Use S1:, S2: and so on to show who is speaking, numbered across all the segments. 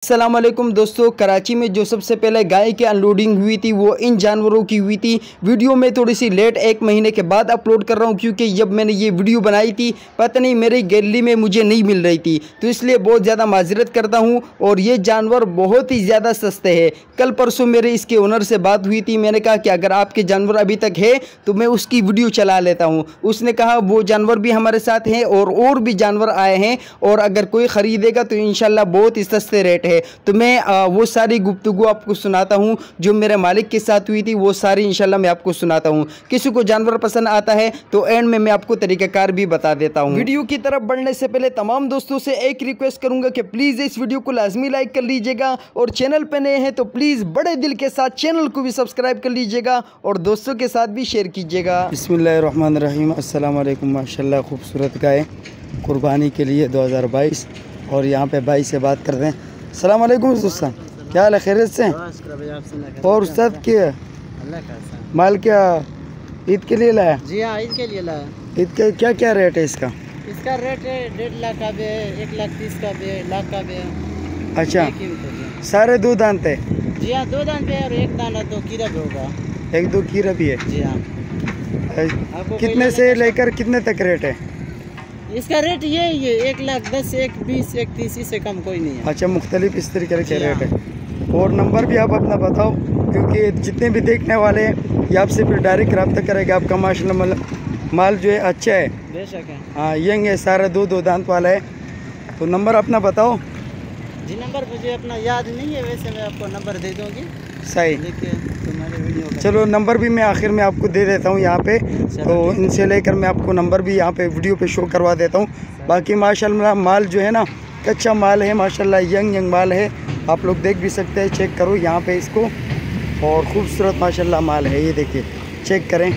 S1: अस्सलाम वालेकुम दोस्तों, कराची में जो सबसे पहले गाय की अनलोडिंग हुई थी वो इन जानवरों की हुई थी। वीडियो में थोड़ी सी लेट 1 महीने के बाद अपलोड कर रहा हूँ क्योंकि जब मैंने ये वीडियो बनाई थी पता नहीं मेरी गैलरी में मुझे नहीं मिल रही थी, तो इसलिए बहुत ज़्यादा माजरत करता हूँ। और ये जानवर बहुत ही ज़्यादा सस्ते हैं। कल परसों मेरे इसके ओनर से बात हुई थी, मैंने कहा कि अगर आपके जानवर अभी तक है तो मैं उसकी वीडियो चला लेता हूँ। उसने कहा वो जानवर भी हमारे साथ हैं और भी जानवर आए हैं और अगर कोई ख़रीदेगा तो इंशाल्लाह बहुत ही सस्ते रेट है। तो मैं वो सारी गुफ्तगू आपको सुनाता हूँ जो मेरे मालिक के साथ हुई थी, वो सारी इंशाल्लाह मैं आपको सुनाता हूँ। किसी को जानवर पसंद आता है तो एंड में मैं आपको तरीक़ाकार भी बता देता हूँ। वीडियो की तरफ बढ़ने से पहले तमाम दोस्तों से एक रिक्वेस्ट करूँगा कि प्लीज़ इस वीडियो को लाजमी लाइक कर लीजिएगा और चैनल पर नए हैं तो प्लीज़ बड़े दिल के साथ चैनल को भी सब्सक्राइब कर लीजिएगा और दोस्तों के साथ भी शेयर कीजिएगा। बिस्मिल्लाहिर्रहमानिर्रहीम। अस्सलाम वालेकुम। माशाल्लाह खूबसूरत गाय कुर्बानी के लिए 2022। और यहाँ पे भाई से बात करते हैं। अस्सलाम वालेकुम दोस्तों, क्या हाल है? खैरियत से? और उस्ताद क्या माल क्या ईद के लिए लाया?
S2: जी हाँ, ईद के लिए लाया।
S1: ईद के क्या क्या रेट है इसका?
S2: इसका रेट है 1.5 लाख का भी है, 1,30,000 का भी है, लाख का भी है।
S1: अच्छा, सारे 2 दांत है?
S2: जी हाँ, 2 दांत है और 1 दाना 2 कीड़ा भी होगा।
S1: 1-2 कीड़ा भी है?
S2: जी हाँ।
S1: कितने से लेकर कितने तक रेट है
S2: इसका? रेट ये 1,10,000, 1,20,000, 1,30,000 से कम कोई नहीं है।
S1: अच्छा, मुख्तलिफ इस तरीके के रेट है। और नंबर भी आप अपना बताओ क्योंकि जितने भी देखने वाले हैं ये आपसे फिर डायरेक्ट रब्ता करेगा। आपका माशाल्लाह माल जो है अच्छा है।
S2: बेशक है।
S1: हाँ, यंग है, सारा 2 दांत वाला है। तो नंबर अपना बताओ।
S2: जी, नंबर मुझे अपना याद नहीं है, वैसे मैं आपको नंबर दे दूँगी।
S1: सही,
S2: देखिए तुम्हारे वीडियो।
S1: चलो नंबर भी मैं आखिर में आपको दे देता हूँ यहाँ पे, तो इनसे लेकर मैं आपको नंबर भी यहाँ पे वीडियो पे शो करवा देता हूँ। बाकी माशाल्लाह माल जो है ना कच्चा माल है, माशाल्लाह यंग माल है। आप लोग देख भी सकते हैं, चेक करो यहाँ पे इसको। और ख़ूबसूरत माशाल्लाह माल है, ये देखिए, चेक करें,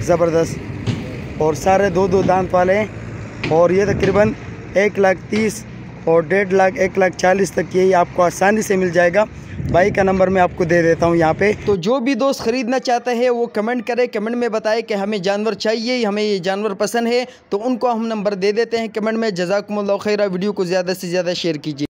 S1: ज़बरदस्त। और सारे 2 दांत वाले हैं। और ये तकरीबन 1,30,000 और 1.5 लाख 1,40,000 तक ये आपको आसानी से मिल जाएगा। भाई का नंबर मैं आपको दे देता हूँ यहाँ पे। तो जो भी दोस्त ख़रीदना चाहता है वो कमेंट करे, कमेंट में बताए कि हमें जानवर चाहिए, हमें ये जानवर पसंद है, तो उनको हम नंबर दे देते हैं कमेंट में। जज़ाकुमुल्लाह खैरा। वीडियो को ज़्यादा से ज़्यादा शेयर कीजिए।